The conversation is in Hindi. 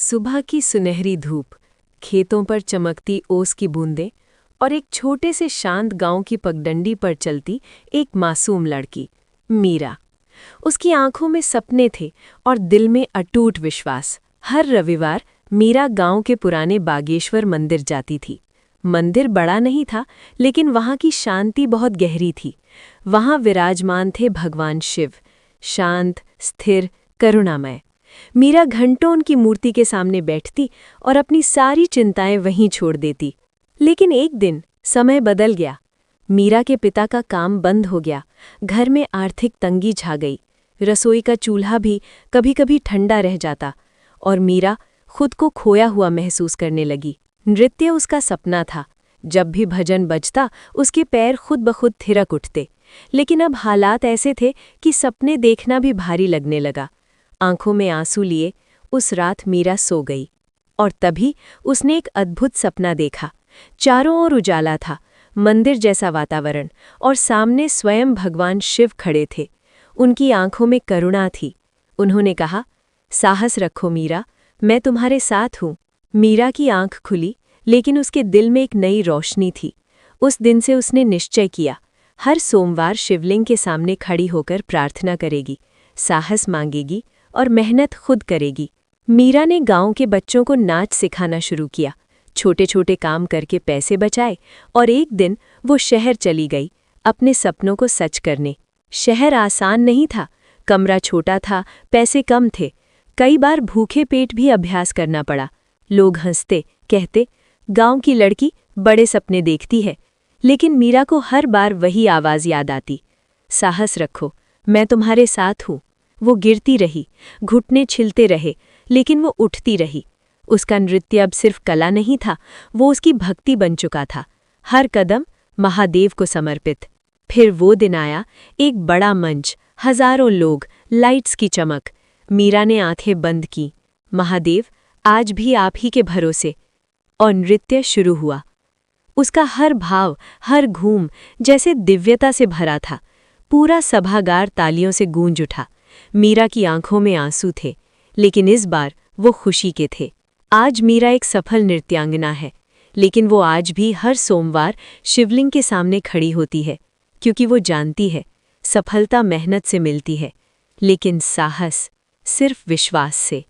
सुबह की सुनहरी धूप, खेतों पर चमकती ओस की बूंदें और एक छोटे से शांत गांव की पगडंडी पर चलती एक मासूम लड़की, मीरा। उसकी आंखों में सपने थे और दिल में अटूट विश्वास। हर रविवार मीरा गांव के पुराने बागेश्वर मंदिर जाती थी। मंदिर बड़ा नहीं था, लेकिन वहां की शांति बहुत गहरी थी। वहां विराजमान थे भगवान शिव, शांत, स्थिर, करुणामय। मीरा घंटों उनकी मूर्ति के सामने बैठती और अपनी सारी चिंताएं वहीं छोड़ देती। लेकिन एक दिन समय बदल गया। मीरा के पिता का काम बंद हो गया। घर में आर्थिक तंगी छा गई। रसोई का चूल्हा भी कभी-कभी ठंडा रह जाता और मीरा खुद को खोया हुआ महसूस करने लगी। नृत्य उसका सपना था। जब भी भजन बजता, उसके पैर खुद ब खुद थिरक उठते। लेकिन अब हालात ऐसे थे कि सपने देखना भी भारी लगने लगा। आंखों में आंसू लिए उस रात मीरा सो गई और तभी उसने एक अद्भुत सपना देखा। चारों ओर उजाला था, मंदिर जैसा वातावरण, और सामने स्वयं भगवान शिव खड़े थे। उनकी आंखों में करुणा थी। उन्होंने कहा, साहस रखो मीरा, मैं तुम्हारे साथ हूँ। मीरा की आंख खुली, लेकिन उसके दिल में एक नई रोशनी थी। उस दिन से उसने निश्चय किया, हर सोमवार शिवलिंग के सामने खड़ी होकर प्रार्थना करेगी, साहस मांगेगी और मेहनत खुद करेगी। मीरा ने गांव के बच्चों को नाच सिखाना शुरू किया, छोटे छोटे काम करके पैसे बचाए और एक दिन वो शहर चली गई अपने सपनों को सच करने। शहर आसान नहीं था, कमरा छोटा था, पैसे कम थे। कई बार भूखे पेट भी अभ्यास करना पड़ा। लोग हंसते, कहते, गांव की लड़की बड़े सपने देखती है। लेकिन मीरा को हर बार वही आवाज़ याद आती, साहस रखो, मैं तुम्हारे साथ हूँ। वो गिरती रही, घुटने छिलते रहे, लेकिन वो उठती रही। उसका नृत्य अब सिर्फ कला नहीं था, वो उसकी भक्ति बन चुका था, हर कदम महादेव को समर्पित। फिर वो दिन आया, एक बड़ा मंच, हजारों लोग, लाइट्स की चमक। मीरा ने आंखें बंद की, महादेव, आज भी आप ही के भरोसे। और नृत्य शुरू हुआ। उसका हर भाव, हर घूम जैसे दिव्यता से भरा था। पूरा सभागार तालियों से गूंज उठा। मीरा की आंखों में आंसू थे, लेकिन इस बार वो खुशी के थे। आज मीरा एक सफल नृत्यांगना है, लेकिन वो आज भी हर सोमवार शिवलिंग के सामने खड़ी होती है, क्योंकि वो जानती है सफलता मेहनत से मिलती है, लेकिन साहस सिर्फ विश्वास से।